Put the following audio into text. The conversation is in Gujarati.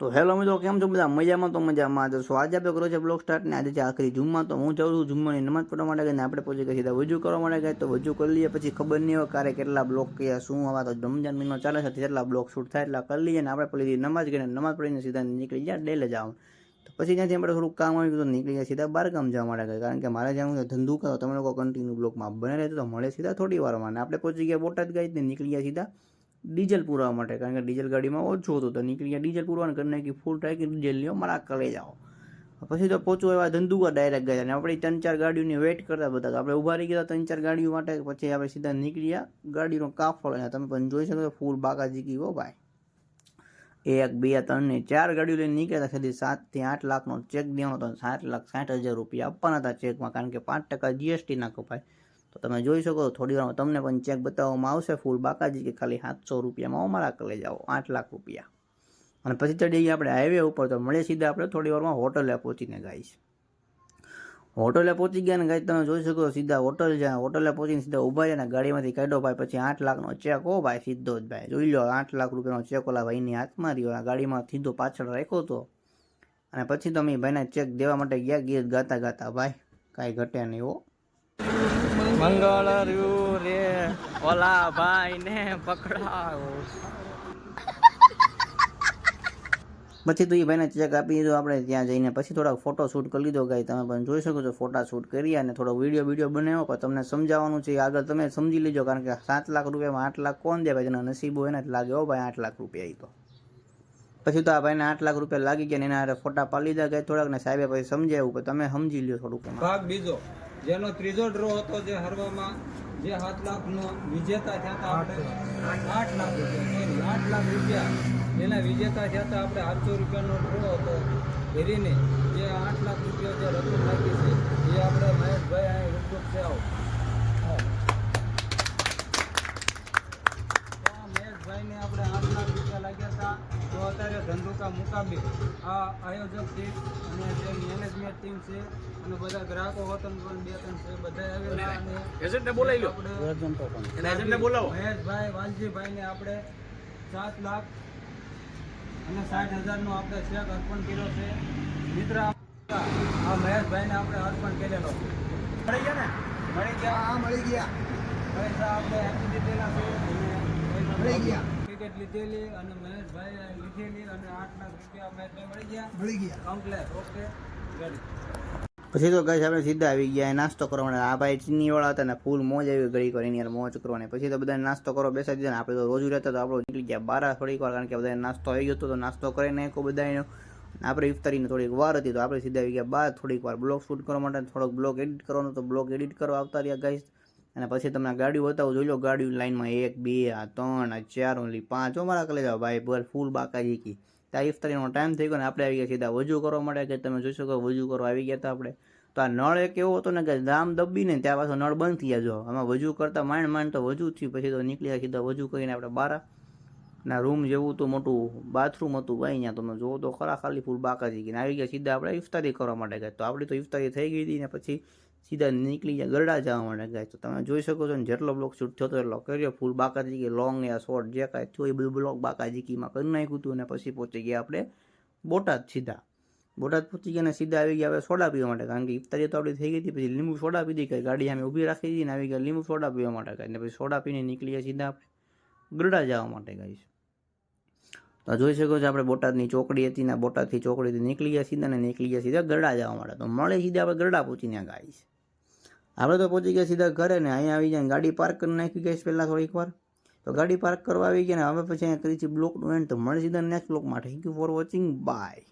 તો હેલો મિત્રો, કેમ છો બધા? મજામાં? તો મજામાં તો આજે આપણે કરો છે બ્લોગ સ્ટાર્ટ ને આજે છે આખરી જુમ્મા. તો હું જાઉં છું જુમ્માની નમાઝ પઢવા માટે ગઈને આપણે પહોંચી ગયા સીધા વજુ કરવા માટે ગયા. તો વજુ કરી લઈએ પછી ખબર નહીં હોય ક્યારે કેટલા બ્લોગ કયા શું આવા. તો રમજાન મહિનો ચાલે છે કેટલા બ્લોગ શૂટ થાય એટલા કરી લઈએ ને આપણે પડી નમાઝ ગઈને નમાઝ પડીને સીધા નીકળી ગયા ડેલે જવા. તો પછી ત્યાંથી આપણે થોડુંક કામ આવ્યું તો નીકળી ગયા સીધા બહાર ગામ જવા માટે, કારણ કે મારે જવાનું છે ધંધુ કરો. તમે લોકો કન્ટિન્યુ બ્લોગમાં બને રહેતો તો મળે સીધા થોડી વારમાં. આપણે પહોંચી ગયા બોટાદ ગઈ ને નીકળી ગયા સીધા ડીઝલ પૂરવા માટે, કારણ કે ડીઝલ ગાડીમાં ઓછું હતું તો નીકળી ગયા ડીઝલ પૂરવાનું કરી નાખી ફૂલ ટાંકી ડીઝલ લ્યો મારા કલે જાઓ. પછી તો પહોંચવું એવા ધંધુકા ડાયરેક્ટ ગયા અને આપણે 3-4 ગાડીઓની વેઇટ કરતા બધા. તો આપણે ઊભા રહી ગયા 3-4 ગાડીઓ માટે. પછી આપણે સીધા નીકળ્યા ગાડીનો કાફલો. તમે પણ જોઈ શકો ફૂલ બાકાજી કી હો ભાઈ. 1, 2, 3 ને 4 ગાડીઓ લઈને નીકળ્યા હતા. સુધી 7 થી 8 લાખનો ચેક દેવાનો હતો. 7,60,000 રૂપિયા આપવાના હતા ચેકમાં, કારણ કે 5% GST ના કપાય. તો તમે જોઈ શકો થોડી વારમાં તમને પણ ચેક બતાવવામાં આવશે ફૂલ બાકાજી કે ખાલી 700 રૂપિયામાં અમારા કલે જાઓ 8 લાખ રૂપિયા. અને પછી ચડી ગયા આપણે હાઈવે ઉપર. તો મળે સીધા આપણે થોડી વારમાં હોટલે પહોંચીને ગાઈશ. હોટલે પહોંચી ગયા ને ગાઈશ તમે જોઈ શકો સીધા હોટલ જ્યાં હોટલે પહોંચીને સીધા ઊભા રહ્યા ને ગાડીમાંથી કાઢ્યો ભાઈ. પછી 8 લાખનો ચેક હો ભાઈ, સીધો જ ભાઈ જોઈ લો 8 લાખ રૂપિયાનો ચેક ઓલા ભાઈની હાથમાં રહ્યો. ગાડીમાં સીધો પાછળ રાખ્યો હતો. અને પછી તો અમે ભાઈને ચેક દેવા માટે ગયા ગીત ગાતા ગાતા. ભાઈ કાંઈ ઘટે નહીં હો. મંગળ રહ્યું રે ઓલા ભાઈ ને પકડાવો. પછી તો એ ભાઈને ચેક આપી દીધો આપણે ત્યાં જઈને. પછી થોડાક ફોટો શૂટ કરી લીધો ગાઈ. તમે પણ જોઈ શકો છો ફોટા શૂટ કરી અને થોડો વિડીયો બનાવ્યો. પણ તમને સમજાવવાનું છે આગળ તમે સમજી લેજો, કારણ કે 7 લાખ રૂપિયામાં 8 લાખ કોણ દે ભાઈ? જેના નસીબ હોય ને લાગે હો ભાઈ 8 લાખ રૂપિયા. એ તો પછી તો આ ભાઈને 8 લાખ રૂપિયા લાગી ગયા ને એના ફોટા પાડી લીધા ગઈ થોડાક ને સાહેબે પછી સમજાવ્યું. પણ તમે સમજી લ્યો થોડુંક. ભાગ બીજો જેનો ત્રીજો ડ્રો હતો જે હરવામાં જે 7 લાખનો વિજેતા થયા હતા આપણે 8 લાખ રૂપિયા 8 લાખ રૂપિયા એના વિજેતા થયા હતા આપણે 800 રૂપિયાનો ડ્રો હતો હેરીને. જે 8 લાખ રૂપિયા જે રકમ લાગી છે એ આપણે મહેશભાઈ અહીં રૂપરૂપ છે. આવો મહેશભાઈને આપણે 8 લાખ રૂપિયા લાગ્યા હતા. તો અત્યારે ધંધુકા મુકાબલી આ આયોજક ટીમ અને જે મેનેજમેન્ટ ટીમ છે અને બધા ગ્રાહકો વતન પણ 2-3 છે બધા આવેલા. અને એજન્ટને બોલાવી લો, એજન્ટને બોલાવો. મહેશભાઈ વાલજીભાઈને આપણે 7 લાખ અને 60,000નો આપણે ચેક અર્પણ કર્યો છે. મિત્ર આ મહેશભાઈને આપણે અર્પણ કરેલો છે. મળી ગયા ને? મળી ગયા. હા મળી ગયા. પૈસા આપણે આપી દીધેલા છે. મળી ગયા. ટિકિટ લીધેલી અને મહેશભાઈ લીધેલી અને 8 લાખ રૂપિયા મહેશભાઈ મળી ગયા. Complete okay ready. પછી તો ગાઈસ આપણે સીધા આવી ગયા નાસ્તો કરવા માટે. આ ભાઈ ચીનીવાળા હતા ને ફૂલ મોજ આવી ઘડી કરી એની મોજ કરવાની. પછી તો બધા નાસ્તો કરો બેસાડી દીધા ને આપણે તો રોજ રહેતા તો આપણે નીકળી ગયા 12 થોડીક વાર, કારણ કે બધા નાસ્તો આવી ગયો હતો. તો નાસ્તો કરીને નાખ્યો બધાનો. આપણે ઇફતારીને થોડીક વાર હતી તો આપણે સીધા આવી ગયા બહાર થોડીક વાર બ્લોગ શૂટ કરવા માટે. થોડોક બ્લોગ એડિટ કરવાનો તો બ્લોગ એડિટ કરવા આવતા રહ્યા ગાઈસ. અને પછી તમને ગાડીઓ બતાવું જોઈ લો. ગાડીઓ લાઈનમાં 1, 2, 3, 4 ઓનલી 5 અમારા કલે જાઓ ભાઈ બોલ ફૂલ બાકાજી કી. ત્યાં ઇફતારીનો ટાઈમ થઈ ગયો ને આપણે આવી ગયા સીધા વજુ કરવા માટે. કે તમે જોઈ શકો વજુ કરવા આવી ગયા હતા આપણે. તો આ નળ એક એવો હતો ને કે દામ દબીને ત્યાં પાછો નળ બંધ થઈ જાય. જો આમાં વજુ કરતાં માંડ તો વજુ થયું. પછી તો નીકળ્યા સીધા વજુ કરીને આપણે બહાર ના રૂમ જેવું તો મોટું બાથરૂમ હતું ભાઈ. અહીંયા તમે જોવો તો ખરા ખાલી ફૂલ બાકાજી ગઈને આવી ગયા સીધા આપણે ઇફતારી કરવા માટે ગયા. તો આપણી તો ઇફતારી થઈ ગઈ હતી ને પછી સીધા નીકળી ગયા ગરડા જવા માટે ગયા. તો તમે જોઈ શકો છો ને જેટલો બ્લોગ શૂટ થયો હતો એટલો કર્યો ફૂલ બાકાજી કે લોંગ યા શોર્ટ જે કાંઈ થયું એ બધું બ્લોગ બાકાજી કીમાં કરી નાખ્યું હતું. અને પછી પહોંચી ગયા આપણે બોટાદ સીધા. બોટાદ પહોંચી ગયા ને સીધા આવી ગયા હવે સોડા પીવા માટે, કારણ કે ઇફતારી તો આપણી થઈ ગઈ હતી. પછી લીંબુ સોડા પીધી કે ગાડી અમે ઊભી રાખી દીધી ને આવી ગયા લીંબુ સોડા પીવા માટે કાંઈ. ને પછી સોડા પીને નીકળી ગયા સીધા આપણે ગરડા જવા માટે ગાઈશ. તો જોઈ શકો છો આપણે બોટાદની ચોકડી હતી ને બોટાદથી ચોકડીથી નીકળી ગયા સીધા ને નીકળી ગયા સીધા ગરડા જવા માટે. તો મળે સીધા આપણે ગરડા પહોંચીને ગાઈશ. આપણે તો પહોંચી ગયા સીધા ઘરે ને અહીંયા આવી જાય ગાડી પાર્ક કરી નાખી ગઈશ પહેલાં થોડીક વાર. તો ગાડી પાર્ક કરવા આવી ગયા ને હવે પછી અહીંયા કરી બ્લોકનું એન્ડ. તો મળે સીધા નેક્સ્ટ બ્લોકમાં. Thank you for watching. By.